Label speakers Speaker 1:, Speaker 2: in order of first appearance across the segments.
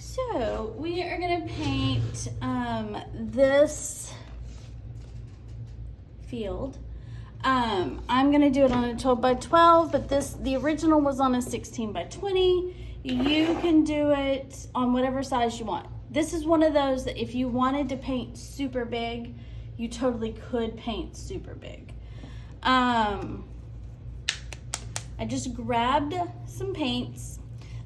Speaker 1: So we are gonna paint this field. I'm gonna do it on a 12 by 12, but the original was on a 16 by 20. You can do it on whatever size you want. This is one of those that if you wanted to paint super big, you totally could paint super big. I just grabbed some paints.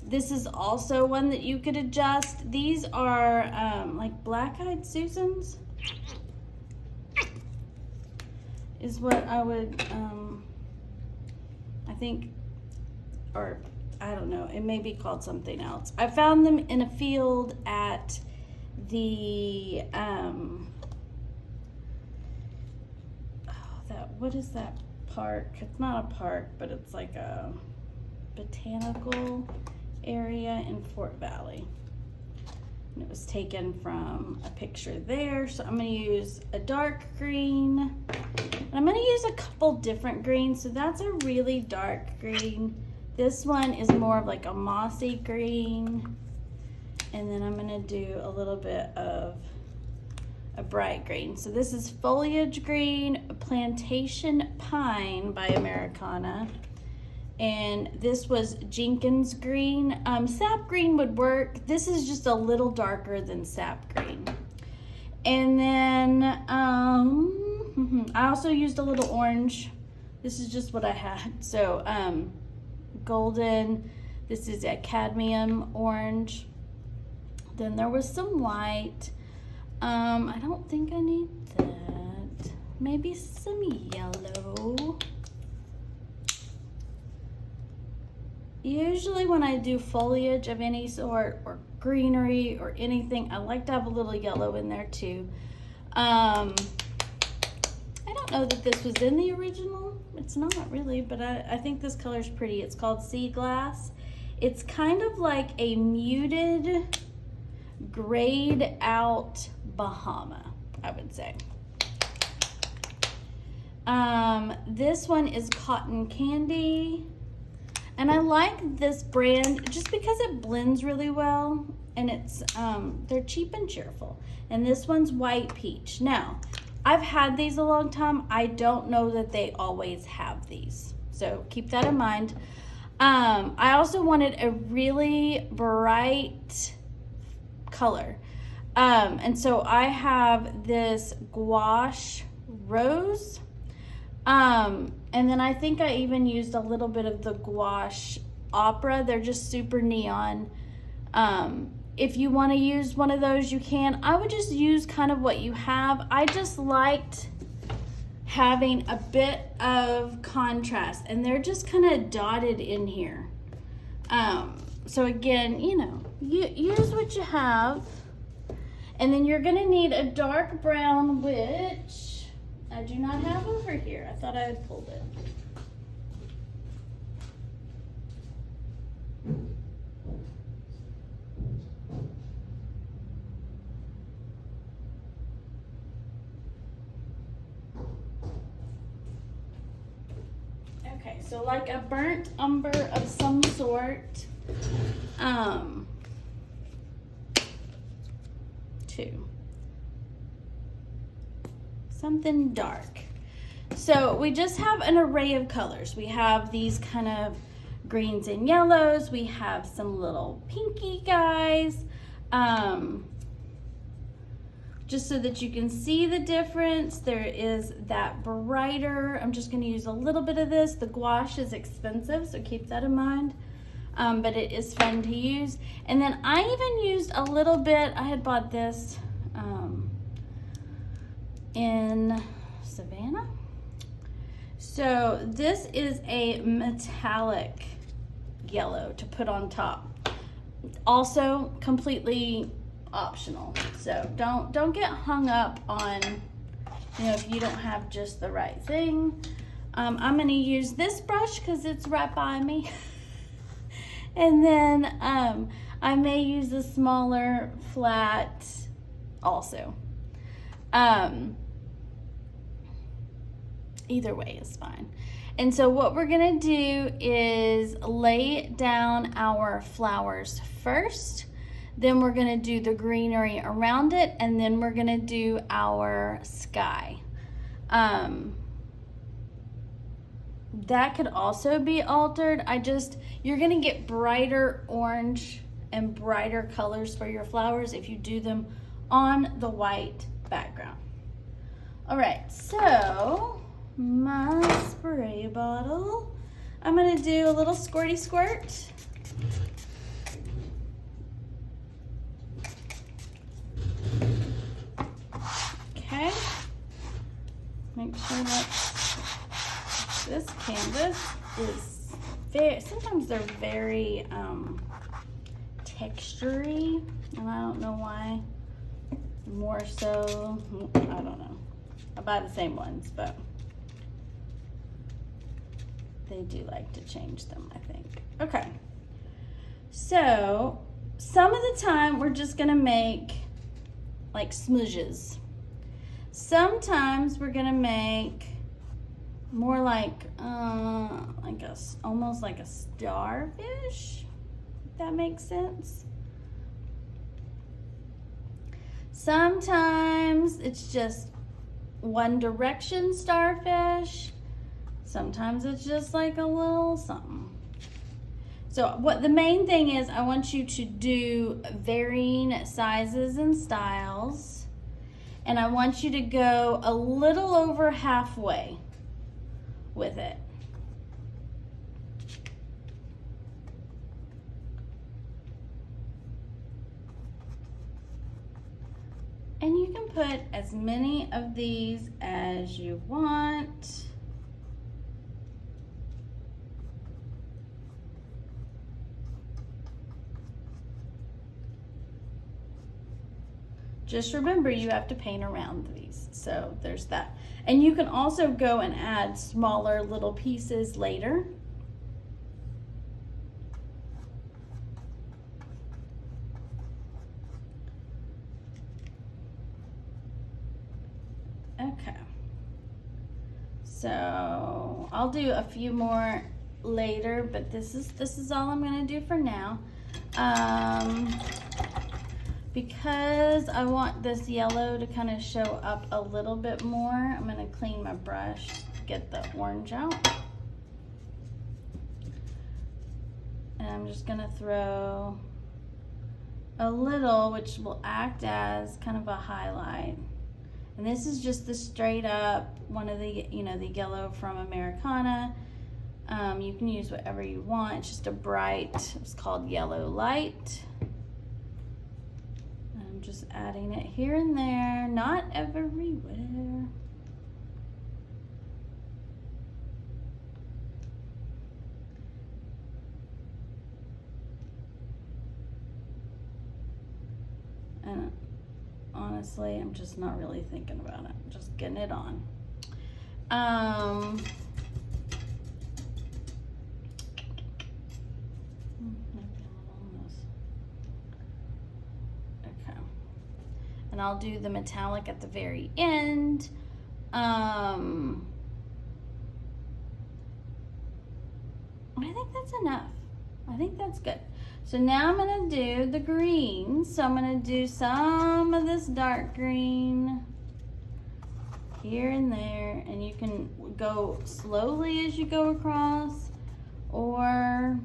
Speaker 1: This is also one that you could adjust. These are like Black-Eyed Susans is what I would, I think, or I don't know, it may be called something else. I found them in a field at the, what is that park? It's not a park, but it's like a botanical area in Fort Valley. And it was taken from a picture there. So I'm gonna use a dark green. And I'm gonna use a couple different greens. So that's a really dark green. This one is more of like a mossy green. And then I'm gonna do a little bit of a bright green. So this is Foliage Green, Plantation Pine by Americana. And this was Jenkins Green. Sap Green would work. This is just a little darker than Sap Green. And then I also used a little orange. This is just what I had. So golden, this is a cadmium orange. Then there was some white. I don't think I need that. Maybe some yellow. Usually when I do foliage of any sort or greenery or anything, I like to have a little yellow in there too. I don't know that this was in the original. It's not really, but I think this color is pretty. It's called Sea Glass. It's kind of like a muted, grayed out Bahama, I would say. This one is Cotton Candy. And I like this brand just because it blends really well, and it's they're cheap and cheerful. And this one's White Peach. Now, I've had these a long time. I don't know that they always have these, so keep that in mind. I also wanted a really bright color, and so I have this Gouache Rose. And then I think I even used a little bit of the Gouache Opera. They're just super neon. If you want to use one of those, you can. I would just use kind of what you have. I just liked having a bit of contrast, and they're just kind of dotted in here. So again, you know, use what you have. And then you're gonna need a dark brown, which I do not have over here. I thought I had pulled it. Okay, so like a burnt umber of some sort. Two. Something dark. So we just have an array of colors. We have these kind of greens and yellows. We have some little pinky guys. Just so that you can see the difference, there is that brighter. I'm just going to use a little bit of this. The gouache is expensive, so keep that in mind. But it is fun to use. And then I even used a little bit, I had bought this in Savannah. So this is a metallic yellow to put on top. Also completely optional. So don't get hung up on, you know, if you don't have just the right thing. I'm going to use this brush because it's right by me. And then I may use a smaller flat also. Either way is fine. And so what we're gonna do is lay down our flowers first. Then we're gonna do the greenery around it, and then we're gonna do our sky. That could also be altered. You're gonna get brighter orange and brighter colors for your flowers if you do them on the white background. All right, so my spray bottle, I'm gonna do a little squirty squirt. Okay, make sure that this canvas is sometimes they're very textury, and I don't know why. More so, I don't know. I buy the same ones, but they do like to change them, I think. Okay, so some of the time we're just gonna make like smudges. Sometimes we're gonna make more like almost like a starfish, if that makes sense. Sometimes it's just one direction starfish. Sometimes it's just like a little something. So what the main thing is, I want you to do varying sizes and styles, and I want you to go a little over halfway with it. And you can put as many of these as you want. Just remember, you have to paint around these, so there's that. And you can also go and add smaller little pieces later. Okay, so I'll do a few more later, but this is all I'm going to do for now. Because I want this yellow to kind of show up a little bit more, I'm going to clean my brush, get the orange out. And I'm just going to throw a little, which will act as kind of a highlight. And this is just the straight up one of the, the yellow from Americana. You can use whatever you want. It's just a bright, it's called Yellow Light. I'm just adding it here and there, not everywhere. And honestly, I'm just not really thinking about it. I'm just getting it on. Okay. And I'll do the metallic at the very end. I think that's enough. I think that's good. So now I'm gonna do the green. So I'm gonna do some of this dark green here and there, and you can go slowly as you go across or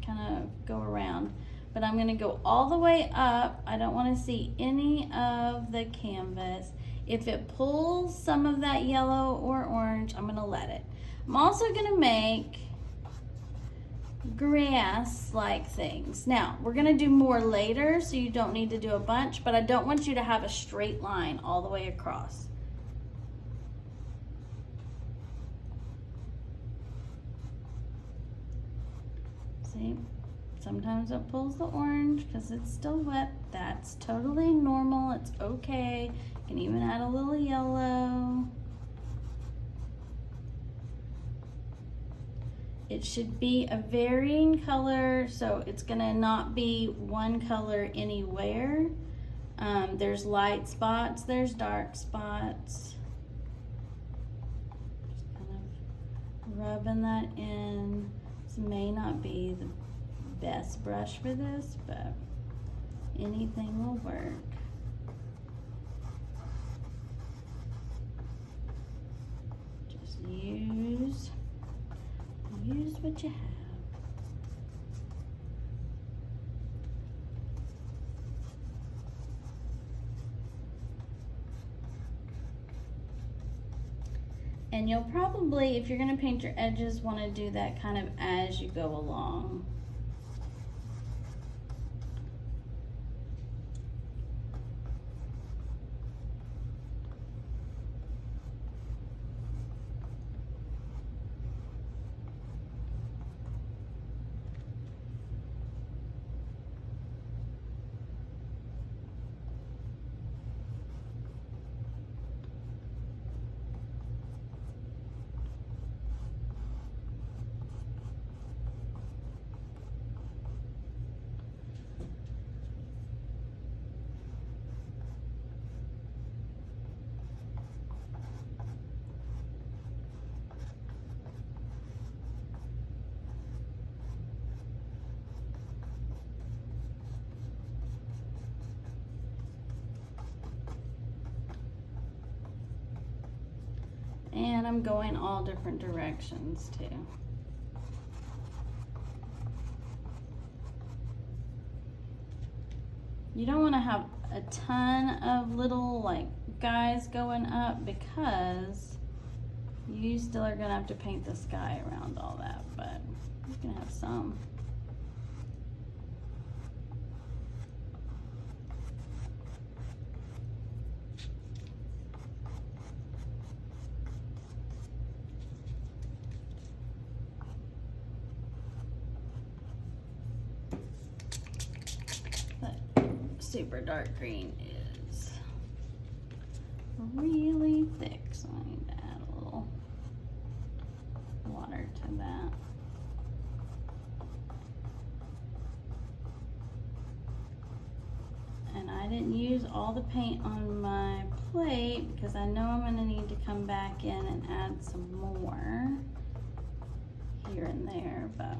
Speaker 1: kind of go around. But I'm gonna go all the way up. I don't wanna see any of the canvas. If it pulls some of that yellow or orange, I'm gonna let it. I'm also gonna make grass-like things. Now, we're gonna do more later, so you don't need to do a bunch, but I don't want you to have a straight line all the way across. See, sometimes it pulls the orange because it's still wet. That's totally normal, it's okay. You can even add a little yellow. It should be a varying color, so it's gonna not be one color anywhere. There's light spots, there's dark spots. Just kind of rubbing that in. This may not be the best brush for this, but anything will work. Just use what you have. And you'll probably, if you're going to paint your edges, want to do that kind of as you go along. And I'm going all different directions too. You don't want to have a ton of little like guys going up because you still are going to have to paint the sky around all that, but you can have some. Super dark green is really thick, so I need to add a little water to that. And I didn't use all the paint on my plate because I know I'm going to need to come back in and add some more here and there, but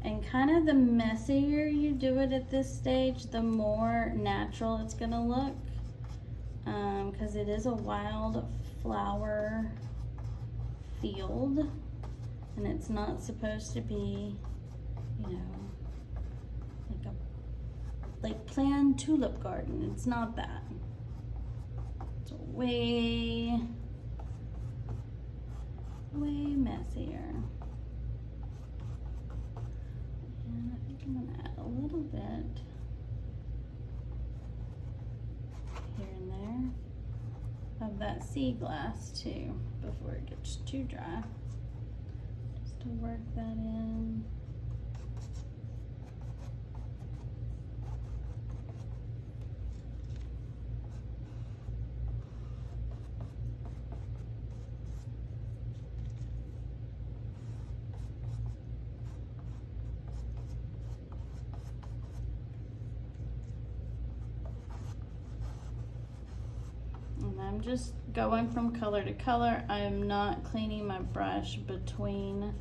Speaker 1: and kind of the messier you do it at this stage, the more natural it's gonna look, because it is a wildflower field, and it's not supposed to be, you know, like planned tulip garden. It's not that. It's way messier. I'm gonna add a little bit here and there of that sea glass too before it gets too dry, just to work that in. I'm just going from color to color. I am not cleaning my brush between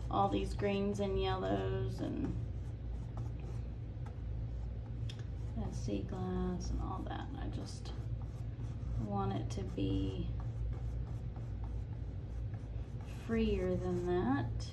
Speaker 1: all these greens and yellows and that sea glass and all that. I just want it to be freer than that.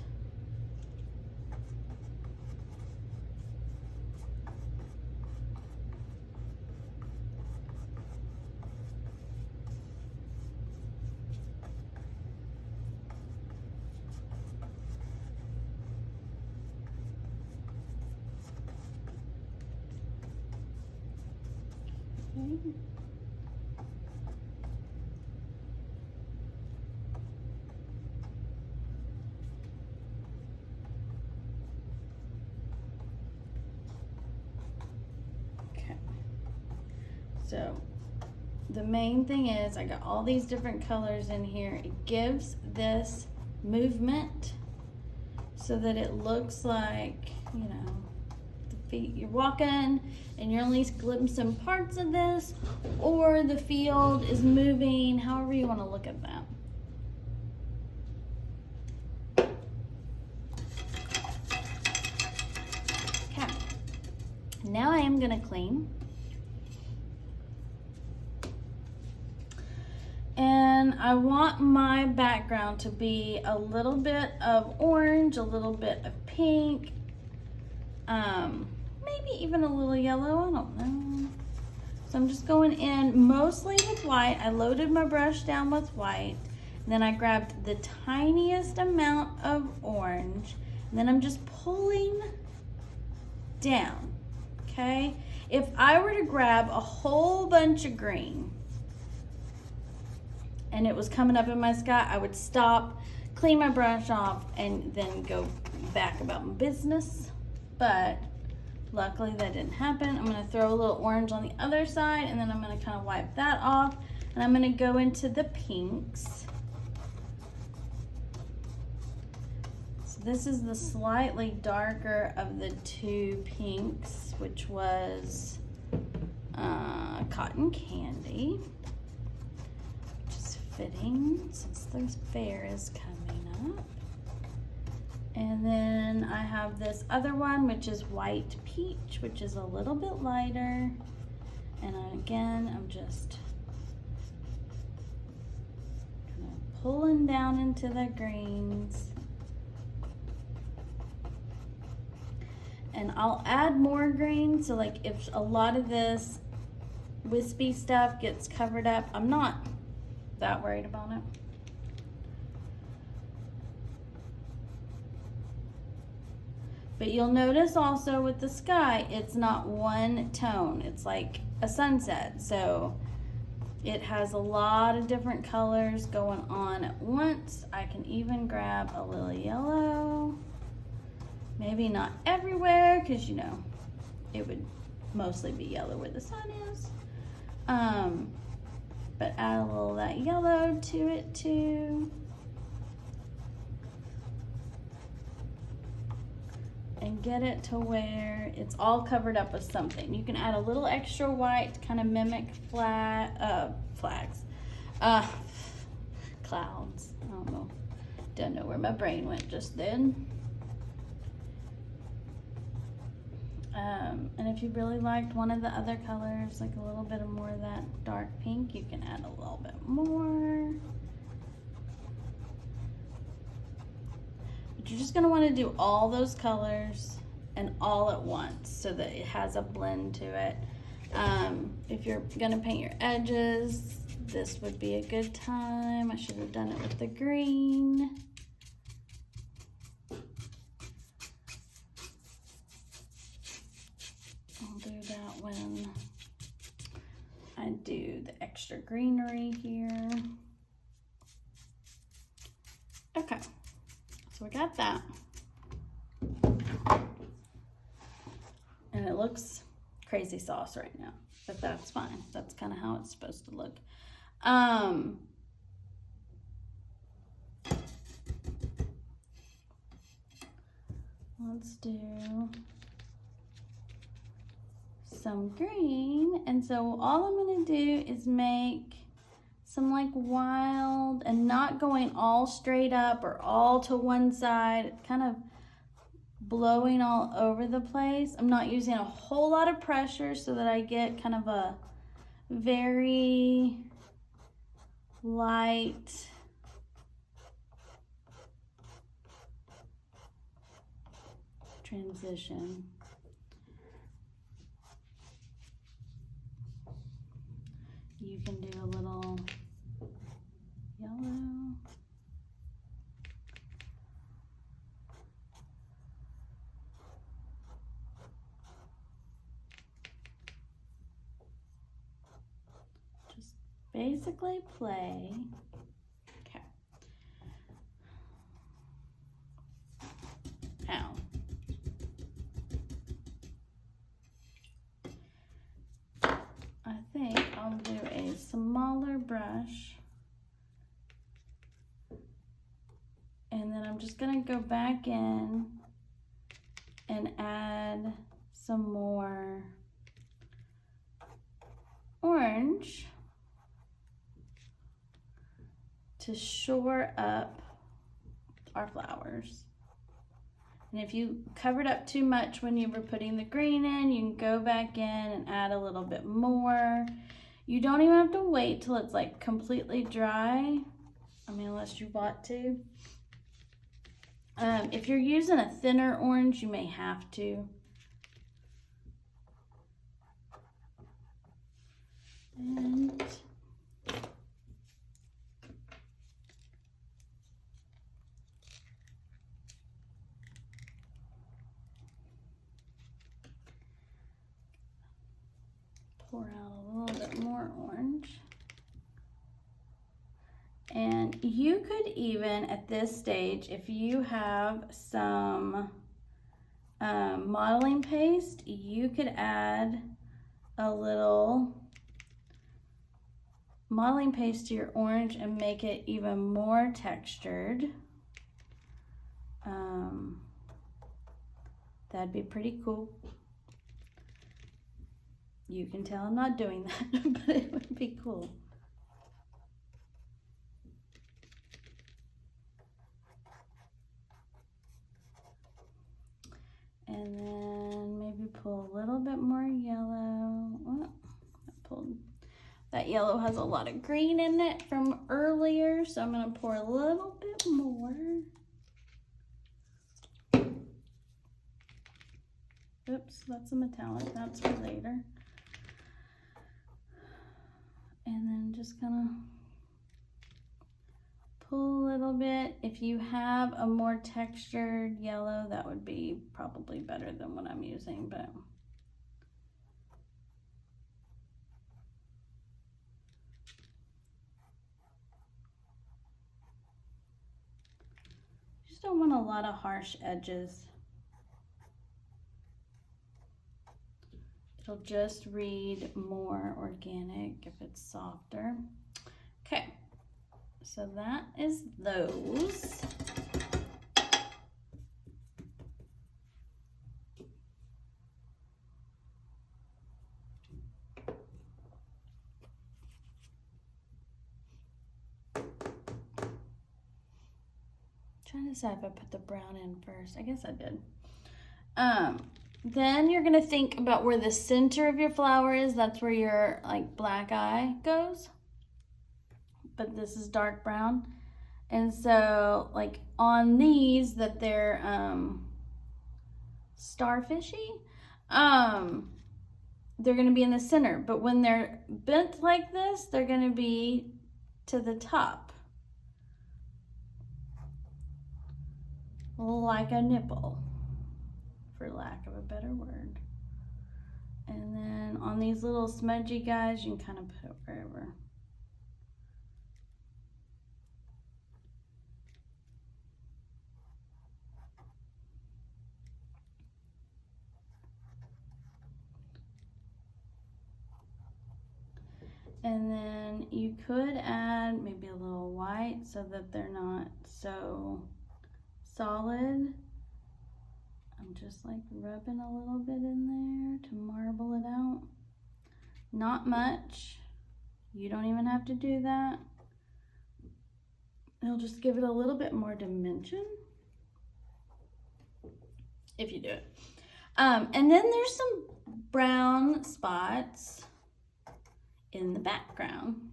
Speaker 1: Okay, so the main thing is I got all these different colors in here. It gives this movement so that it looks like, you know, the you're walking and you're only glimpsing parts of this, or the field is moving, however you want to look at that. Okay, now I am going to clean. And I want my background to be a little bit of orange, a little bit of pink, maybe even a little yellow, I don't know. So I'm just going in mostly with white. I loaded my brush down with white. And then I grabbed the tiniest amount of orange. And then I'm just pulling down, okay? If I were to grab a whole bunch of green, and it was coming up in my sky, I would stop, clean my brush off, and then go back about my business. But luckily that didn't happen. I'm gonna throw a little orange on the other side, and then I'm gonna kind of wipe that off, and I'm gonna go into the pinks. So this is the slightly darker of the two pinks, which was Cotton Candy. Fitting since the fair is coming up. And then I have this other one, which is White Peach, which is a little bit lighter. And again, I'm just kind of pulling down into the greens. And I'll add more green, so like if a lot of this wispy stuff gets covered up, I'm not that worried about it. But you'll notice also with the sky, it's not one tone. It's like a sunset. So it has a lot of different colors going on at once. I can even grab a little yellow. Maybe not everywhere, because you know, it would mostly be yellow where the sun is. But add a little of that yellow to it too. And get it to where it's all covered up with something. You can add a little extra white to kind of mimic clouds. I don't know where my brain went just then. And if you really liked one of the other colors, like a little bit of more of that dark pink, you can add a little bit more. But you're just gonna wanna do all those colors and all at once so that it has a blend to it. If you're gonna paint your edges, this would be a good time. I should have done it with the green. I'll do that when I do the extra greenery here. Okay, so we got that. And it looks crazy sauce right now, but that's fine. That's kind of how it's supposed to look. Let's do some green. And so all I'm gonna do is make some like wild, and not going all straight up or all to one side, kind of blowing all over the place. I'm not using a whole lot of pressure so that I get kind of a very light transition. You can do a little yellow. Just basically play. Okay. Now, I think I'll do a smaller brush, and then I'm just gonna go back in and add some more orange to shore up our flowers. And if you covered up too much when you were putting the green in, you can go back in and add a little bit more. You don't even have to wait till it's like completely dry. I mean, unless you want to. If you're using a thinner orange, you may have to. And pour out a little bit more orange. And you could even, at this stage, if you have some modeling paste, you could add a little modeling paste to your orange and make it even more textured. That'd be pretty cool. You can tell I'm not doing that, but it would be cool. And then maybe pull a little bit more yellow. Oh, I pulled. That yellow has a lot of green in it from earlier, so I'm going to pour a little bit more. Oops, that's a metallic. That's for later. And then just kind of pull a little bit. If you have a more textured yellow, that would be probably better than what I'm using, but just don't want a lot of harsh edges. It'll just read more organic if it's softer. Okay. So that is those. Trying to decide if I put the brown in first. I guess I did. Then you're gonna think about where the center of your flower is. That's where your like black eye goes. But this is dark brown. And so like on these that they're starfishy, they're gonna be in the center. But when they're bent like this, they're gonna be to the top. Like a nipple, for lack of a better word. And then on these little smudgy guys, you can kind of put it wherever. And then you could add maybe a little white so that they're not so solid. I'm just like rubbing a little bit in there to marble it out. Not much. You don't even have to do that. It'll just give it a little bit more dimension if you do it. And then there's some brown spots in the background.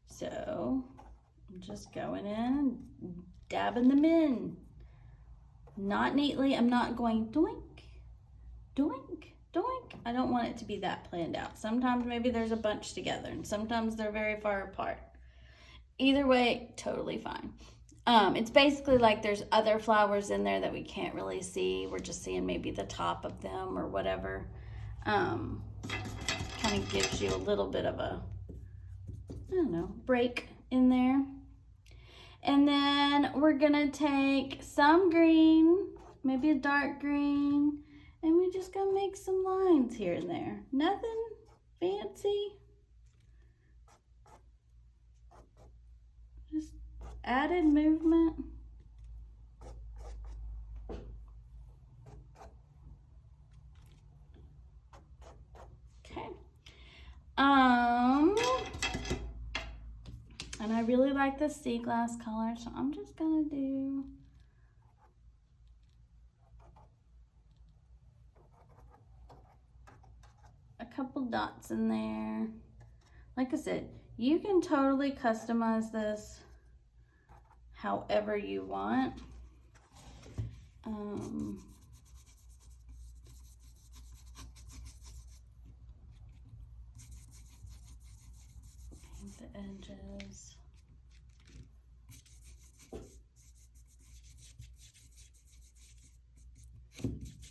Speaker 1: So I'm just going in and dabbing them in. Not neatly. I'm not going doink, doink, doink. I don't want it to be that planned out. Sometimes maybe there's a bunch together and sometimes they're very far apart. Either way, totally fine. It's basically like there's other flowers in there that we can't really see. We're just seeing maybe the top of them or whatever. Kind of gives you a little bit of a, I don't know, break in there. And then we're gonna take some green, maybe a dark green, and we're just gonna make some lines here and there. Nothing fancy. Just added movement. And I really like the sea glass color, so I'm just gonna do a couple dots in there. Like I said, you can totally customize this however you want. Paint the edges.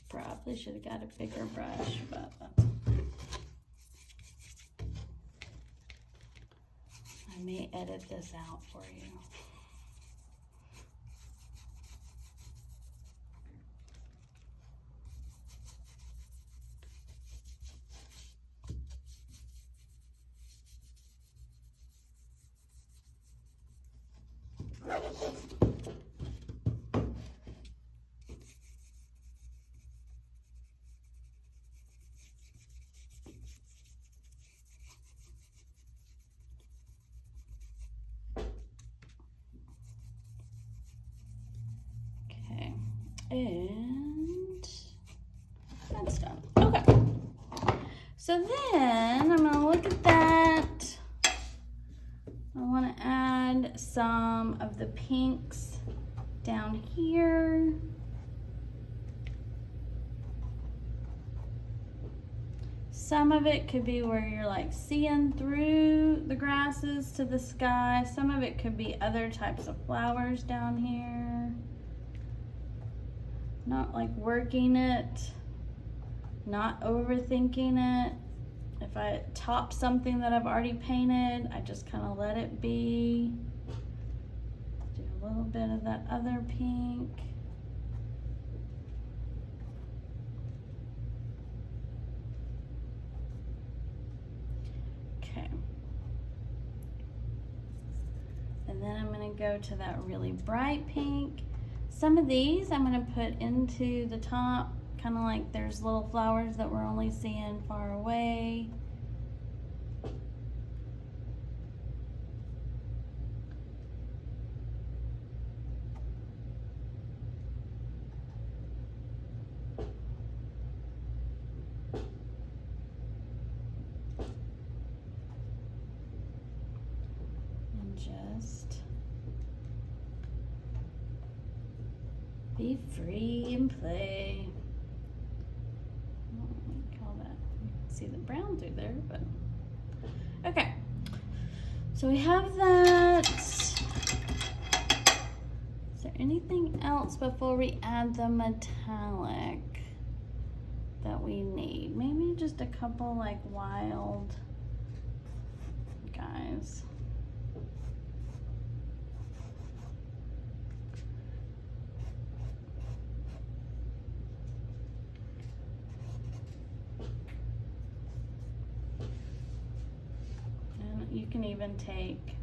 Speaker 1: Probably should have got a bigger brush, but that's okay. I may edit this out for you. Okay, and that's done. Okay, so then I'm gonna look at that. I want to add some of the pinks down here. Some of it could be where you're like seeing through the grasses to the sky. Some of it could be other types of flowers down here. Not like working it, not overthinking it. If I top something that I've already painted, I just kind of let it be. Do a little bit of that other pink. Okay. And then I'm going to go to that really bright pink. Some of these I'm going to put into the top, kind of like there's little flowers that we're only seeing far away. And just be free and play. Call that. You can see the brown through there, but okay. So we have that. Is there anything else before we add the metallic that we need? Maybe just a couple like wild guys. You can even take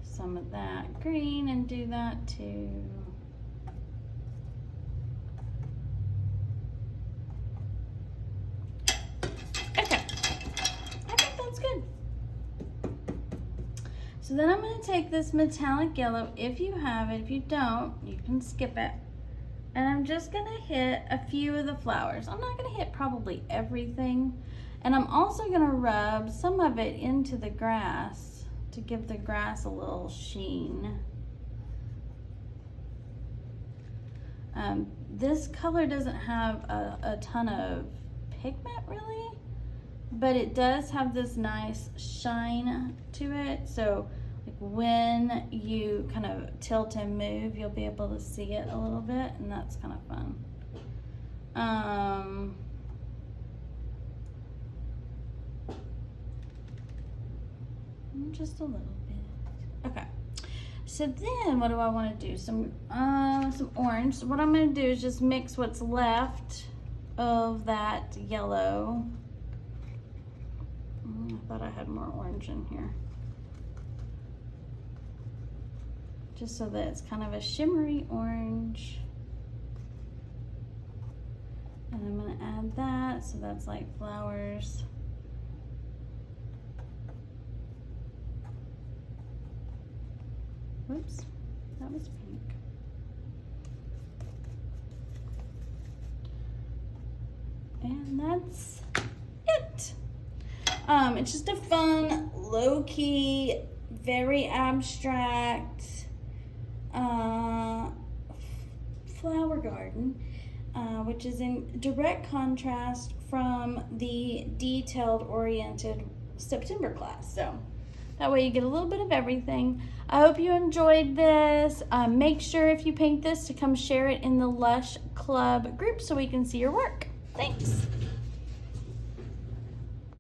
Speaker 1: some of that green and do that too. Okay, I think that's good. So then I'm going to take this metallic yellow, if you have it. If you don't, you can skip it. And I'm just going to hit a few of the flowers. I'm not going to hit probably everything. And I'm also going to rub some of it into the grass to give the grass a little sheen. This color doesn't have a ton of pigment really, but it does have this nice shine to it. So like when you kind of tilt and move, you'll be able to see it a little bit, and that's kind of fun. Just a little bit. Okay. So then what do I want to do? Some orange. So what I'm going to do is just mix what's left of that yellow. I thought I had more orange in here. Just so that it's kind of a shimmery orange. And I'm going to add that, so that's like flowers. Oops, that was pink. And that's it. It's just a fun, low-key, very abstract flower garden, which is in direct contrast from the detailed oriented September class. So that way you get a little bit of everything. I hope you enjoyed this. Make sure if you paint this to come share it in the Lush Club group so we can see your work. Thanks.